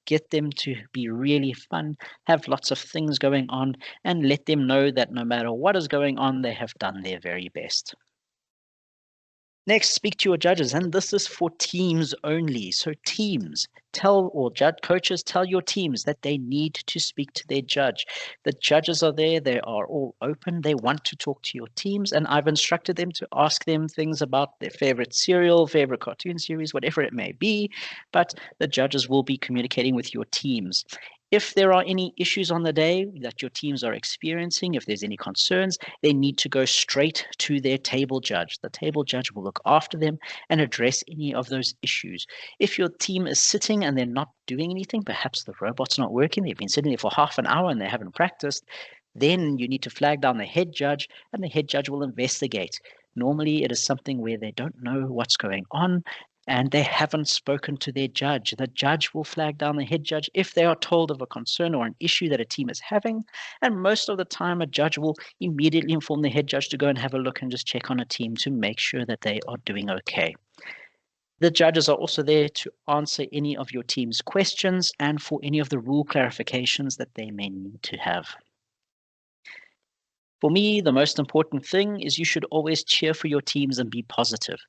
get them to be really fun, have lots of things going on, and let them know that no matter what is going on, they have done their very best. Next, speak to your judges, and this is for teams only. So teams, coaches, tell your teams that they need to speak to their judge. The judges are there, they are all open, they want to talk to your teams, and I've instructed them to ask them things about their favorite cereal, favorite cartoon series, whatever it may be, but the judges will be communicating with your teams. If there are any issues on the day that your teams are experiencing, if there's any concerns, they need to go straight to their table judge. The table judge will look after them and address any of those issues. If your team is sitting and they're not doing anything, perhaps the robot's not working, they've been sitting there for half an hour and they haven't practiced, then you need to flag down the head judge and the head judge will investigate. Normally, it is something where they don't know what's going on and they haven't spoken to their judge. The judge will flag down the head judge if they are told of a concern or an issue that a team is having. And most of the time, a judge will immediately inform the head judge to go and have a look and just check on a team to make sure that they are doing okay. The judges are also there to answer any of your team's questions and for any of the rule clarifications that they may need to have. For me, the most important thing is you should always cheer for your teams and be positive.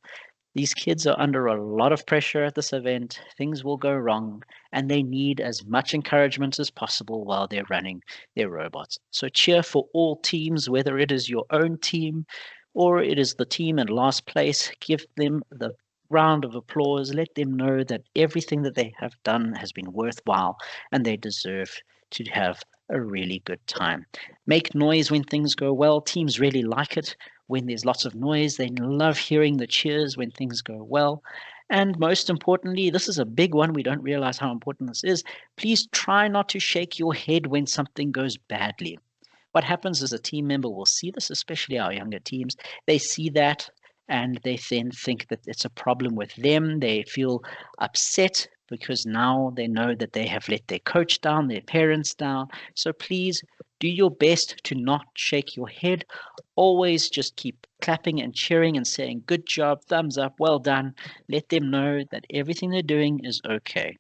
These kids are under a lot of pressure at this event. Things will go wrong, and they need as much encouragement as possible while they're running their robots. So cheer for all teams, whether it is your own team or it is the team in last place. Give them the round of applause. Let them know that everything that they have done has been worthwhile and they deserve to have a really good time. Make noise when things go well. Teams really like it when there's lots of noise. They love hearing the cheers when things go well. And most importantly, this is a big one. We don't realize how important this is. Please try not to shake your head when something goes badly. What happens is a team member will see this, especially our younger teams. They see that and they then think that it's a problem with them. They feel upset because now they know that they have let their coach down, their parents down. So please do your best to not shake your head. Always just keep clapping and cheering and saying, good job, thumbs up, well done. Let them know that everything they're doing is okay.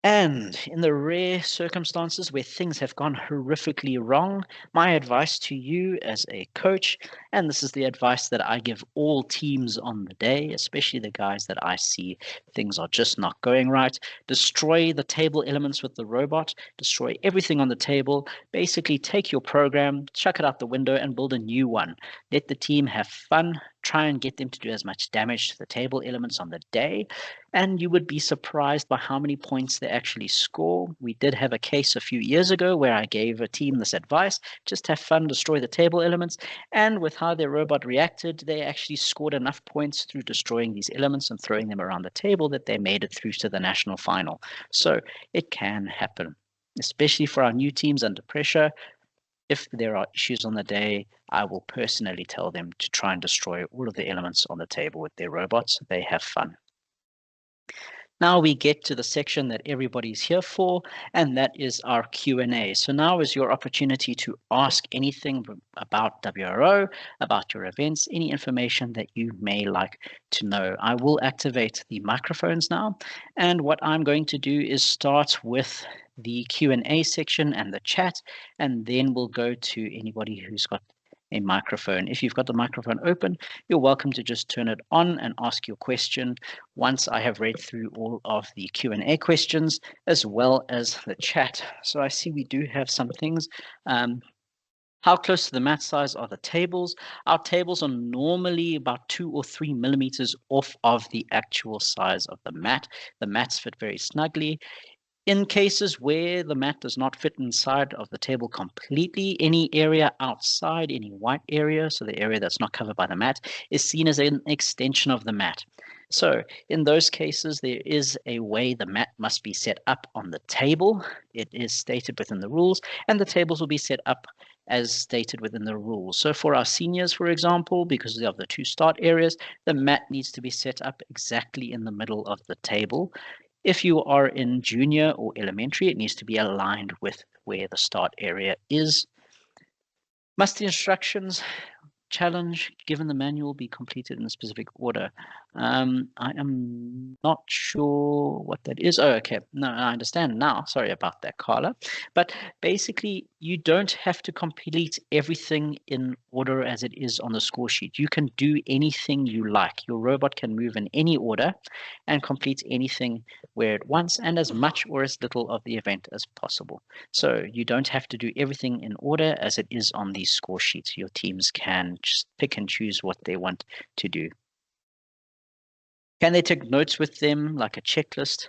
And in the rare circumstances where things have gone horrifically wrong, my advice to you as a coach, and this is the advice that I give all teams on the day, especially the guys that I see things are just not going right, destroy the table elements with the robot, destroy everything on the table, basically take your program, chuck it out the window and build a new one. Let the team have fun, try and get them to do as much damage to the table elements on the day, and you would be surprised by how many points they actually score. We did have a case a few years ago where I gave a team this advice, just have fun, destroy the table elements, and with how their robot reacted, they actually scored enough points through destroying these elements and throwing them around the table that they made it through to the national final. So it can happen, especially for our new teams under pressure. If there are issues on the day, I will personally tell them to try and destroy all of the elements on the table with their robots. They have fun. Now we get to the section that everybody's here for, and that is our Q&A. So now is your opportunity to ask anything about WRO, about your events, any information that you may like to know. I will activate the microphones now, and what I'm going to do is start with the Q&A section and the chat, and then we'll go to anybody who's got a microphone. If you've got the microphone open, you're welcome to just turn it on and ask your question once I have read through all of the Q&A questions as well as the chat. So I see we do have some things. How close to the mat size are the tables? Our tables are normally about 2 or 3 millimeters off of the actual size of the mat. The mats fit very snugly. In cases where the mat does not fit inside of the table completely, any area outside, any white area, so the area that's not covered by the mat, is seen as an extension of the mat. So in those cases, there is a way the mat must be set up on the table. It is stated within the rules, and the tables will be set up as stated within the rules. So for our seniors, for example, because of the 2 start areas, the mat needs to be set up exactly in the middle of the table. If you are in junior or elementary, it needs to be aligned with where the start area is. Must the instructions challenge given the manual be completed in a specific order? I am not sure what that is. Oh, okay. No, I understand now. Sorry about that, Carla. But basically, you don't have to complete everything in order as it is on the score sheet. You can do anything you like. Your robot can move in any order and complete anything where it wants and as much or as little of the event as possible. So you don't have to do everything in order as it is on these score sheets. Your teams can just pick and choose what they want to do. Can they take notes with them, like a checklist,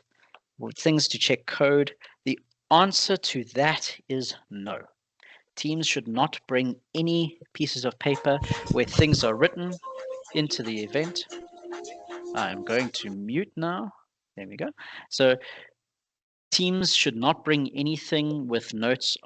or things to check code? The answer to that is no. Teams should not bring any pieces of paper where things are written into the event. I'm going to mute now. There we go. So teams should not bring anything with notes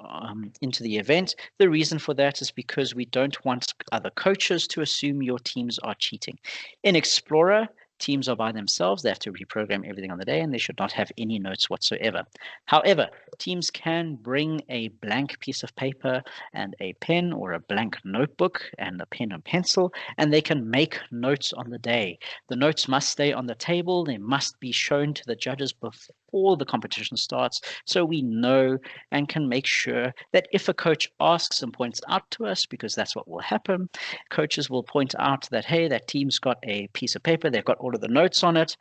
into the event. The reason for that is because we don't want other coaches to assume your teams are cheating. In Explorer, teams are by themselves. They have to reprogram everything on the day, and they should not have any notes whatsoever. However, teams can bring a blank piece of paper and a pen, or a blank notebook and a pen and pencil, and they can make notes on the day. The notes must stay on the table. They must be shown to the judges before the competition starts, so we know and can make sure that if a coach asks and points out to us, because that's what will happen, coaches will point out that, hey, that team's got a piece of paper, they've got all of the notes on it,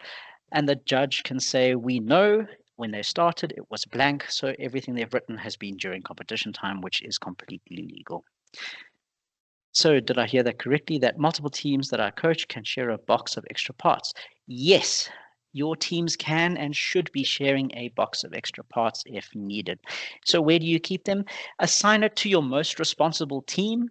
and the judge can say, we know when they started it was blank, so everything they've written has been during competition time, which is completely legal. So did I hear that correctly, that multiple teams that I coach can share a box of extra parts? Yes, your teams can and should be sharing a box of extra parts if needed. So where do you keep them? Assign it to your most responsible team.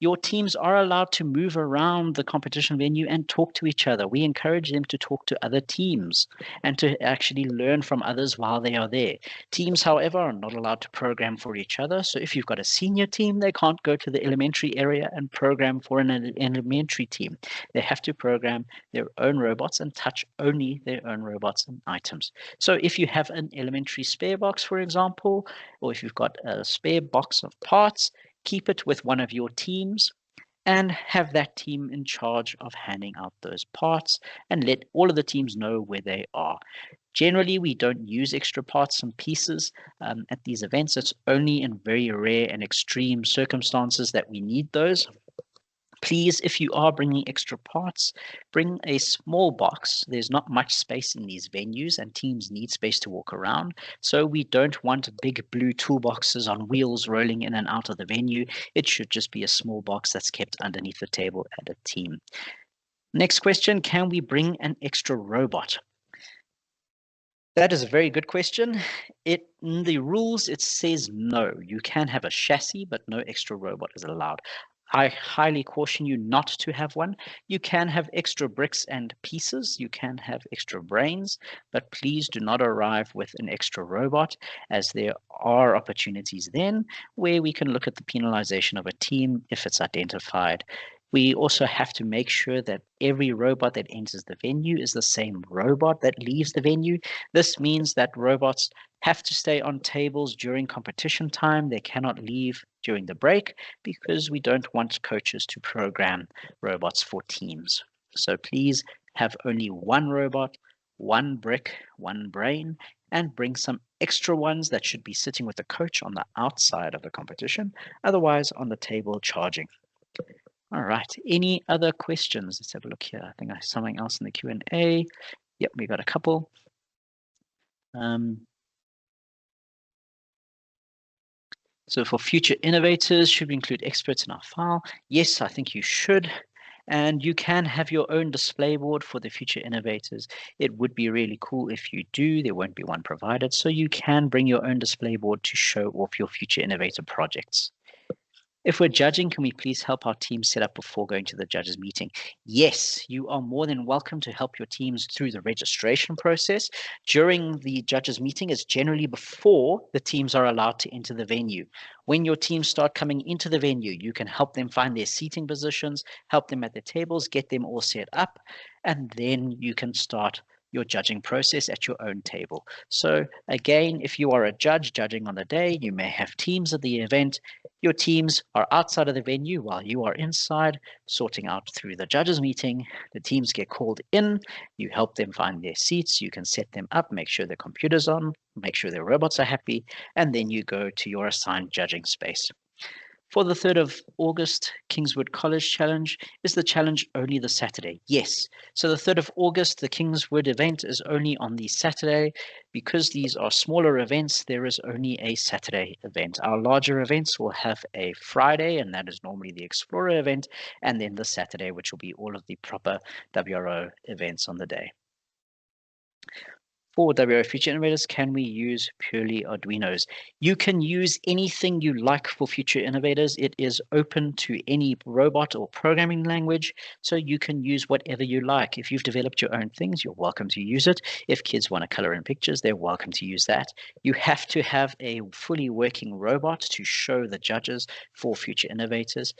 Your teams are allowed to move around the competition venue and talk to each other. We encourage them to talk to other teams and to actually learn from others while they are there. Teams, however, are not allowed to program for each other. So if you've got a senior team, they can't go to the elementary area and program for an elementary team. They have to program their own robots and touch only their own robots and items. So if you have an elementary spare box, for example, or if you've got a spare box of parts, keep it with one of your teams and have that team in charge of handing out those parts and let all of the teams know where they are. Generally, we don't use extra parts and pieces at these events. It's only in very rare and extreme circumstances that we need those. Please, if you are bringing extra parts, bring a small box. There's not much space in these venues and teams need space to walk around. So we don't want big blue toolboxes on wheels rolling in and out of the venue. It should just be a small box that's kept underneath the table at a team. Next question, can we bring an extra robot? That is a very good question. In the rules, it says no. You can have a chassis, but no extra robot is allowed. I highly caution you not to have one. You can have extra bricks and pieces. You can have extra brains, but please do not arrive with an extra robot, as there are opportunities then where we can look at the penalization of a team if it's identified. We also have to make sure that every robot that enters the venue is the same robot that leaves the venue. This means that robots have to stay on tables during competition time. They cannot leave during the break because we don't want coaches to program robots for teams. So please have only one robot, one brick, one brain, and bring some extra ones that should be sitting with the coach on the outside of the competition, otherwise on the table charging. All right. Any other questions? Let's have a look here. I think I have something else in the Q&A. Yep, we got a couple. So for future innovators, should we include experts in our file? Yes, I think you should. And you can have your own display board for the future innovators. It would be really cool if you do. There won't be one provided. So you can bring your own display board to show off your future innovator projects. If we're judging, can we please help our team set up before going to the judges meeting? Yes, you are more than welcome to help your teams through the registration process. During the judges meeting is generally before the teams are allowed to enter the venue. When your teams start coming into the venue, you can help them find their seating positions, help them at their tables, get them all set up, and then you can start your judging process at your own table. So again, if you are a judge judging on the day, you may have teams at the event. Your teams are outside of the venue while you are inside sorting out through the judges meeting. The teams get called in, you help them find their seats, you can set them up, make sure their computer's on, make sure their robots are happy, and then you go to your assigned judging space. For the 3rd of August Kingswood College Challenge, is the challenge only the Saturday? Yes. So the 3rd of August, the Kingswood event is only on the Saturday. Because these are smaller events, there is only a Saturday event. Our larger events will have a Friday, and that is normally the Explorer event, and then the Saturday, which will be all of the proper WRO events on the day. For WRO Future Innovators, can we use purely Arduinos? You can use anything you like for Future Innovators. It is open to any robot or programming language, so you can use whatever you like. If you've developed your own things, you're welcome to use it. If kids want to color in pictures, they're welcome to use that. You have to have a fully working robot to show the judges for Future Innovators.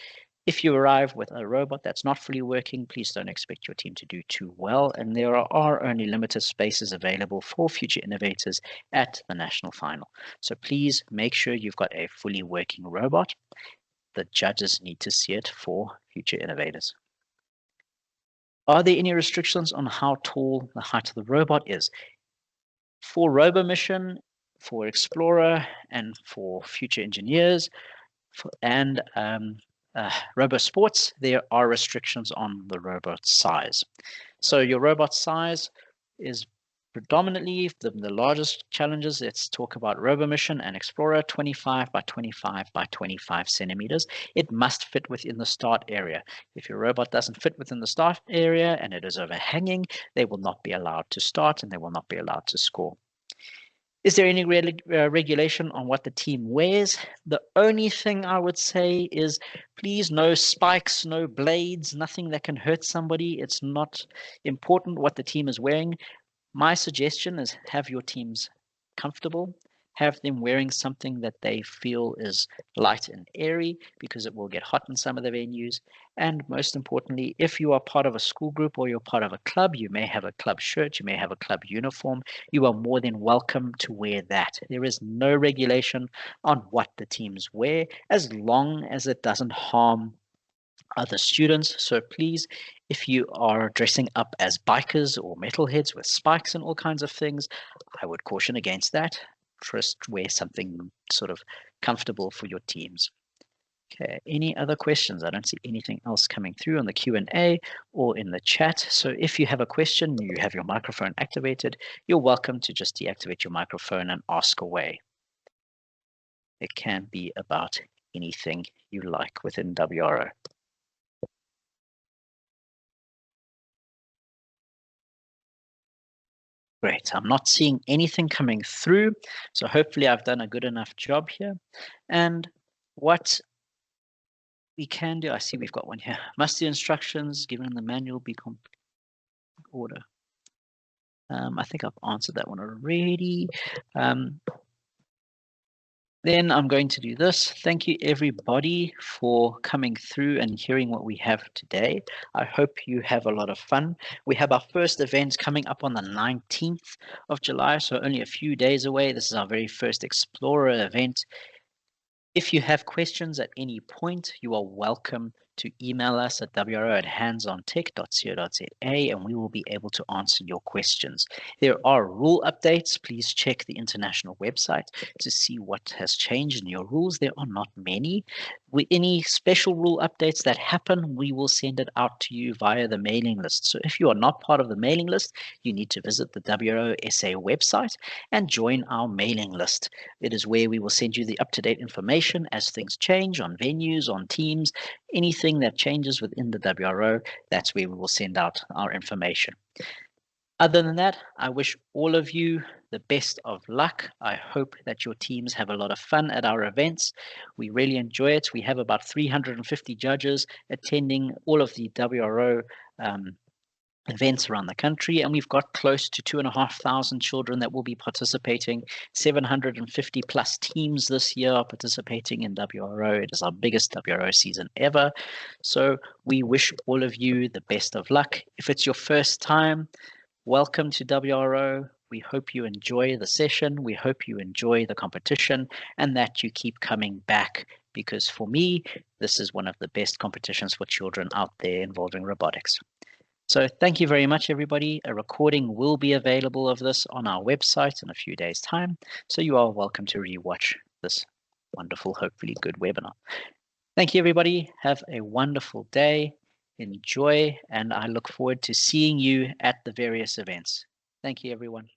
If you arrive with a robot that's not fully working, please don't expect your team to do too well, and there are only limited spaces available for future innovators at the national final. So please make sure you've got a fully working robot. The judges need to see it for future innovators. Are there any restrictions on how tall the height of the robot is? For RoboMission, for Explorer, and for future engineers, and RoboSports, there are restrictions on the robot size. So your robot size is predominantly the largest challenges. Let's talk about RoboMission and Explorer, 25 by 25 by 25 centimeters. It must fit within the start area. If your robot doesn't fit within the start area and it is overhanging, they will not be allowed to start and they will not be allowed to score. Is there any regulation on what the team wears? The only thing I would say is please no spikes, no blades, nothing that can hurt somebody. It's not important what the team is wearing. My suggestion is have your teams comfortable, have them wearing something that they feel is light and airy because it will get hot in some of the venues. And most importantly, if you are part of a school group or you're part of a club, you may have a club shirt, you may have a club uniform, you are more than welcome to wear that. There is no regulation on what the teams wear as long as it doesn't harm other students. So please, if you are dressing up as bikers or metalheads with spikes and all kinds of things, I would caution against that. Just wear something sort of comfortable for your teams. Okay, any other questions? I don't see anything else coming through on the Q&A or in the chat. So if you have a question, you have your microphone activated, you're welcome to just deactivate your microphone and ask away. It can be about anything you like within WRO. Great. I'm not seeing anything coming through, so hopefully I've done a good enough job here. And what we can do, I see we've got one here. Must the instructions given in the manual be complete order? I think I've answered that one already. Then I'm going to do this. Thank you everybody for coming through and hearing what we have today. I hope you have a lot of fun. We have our first event coming up on the 19th of July, so only a few days away. This is our very first Explorer event. If you have questions at any point, you are welcome to email us at wro@handsontech.co.za and we will be able to answer your questions. There are rule updates. Please check the international website to see what has changed in your rules. There are not many. With any special rule updates that happen, we will send it out to you via the mailing list. So if you are not part of the mailing list, you need to visit the WRO SA website and join our mailing list. It is where we will send you the up-to-date information as things change on venues, on teams, anything that changes within the WRO, that's where we will send out our information. Other than that, I wish all of you the best of luck. I hope that your teams have a lot of fun at our events. We really enjoy it. We have about 350 judges attending all of the WRO events around the country, and we've got close to 2,500 children that will be participating. 750 plus teams this year are participating in WRO. It is our biggest WRO season ever. So we wish all of you the best of luck. If it's your first time, welcome to WRO. We hope you enjoy the session. We hope you enjoy the competition and that you keep coming back, because for me, this is one of the best competitions for children out there involving robotics. So thank you very much, everybody. A recording will be available of this on our website in a few days' time. So you are welcome to rewatch this wonderful, hopefully good webinar. Thank you, everybody. Have a wonderful day. Enjoy, and I look forward to seeing you at the various events. Thank you, everyone.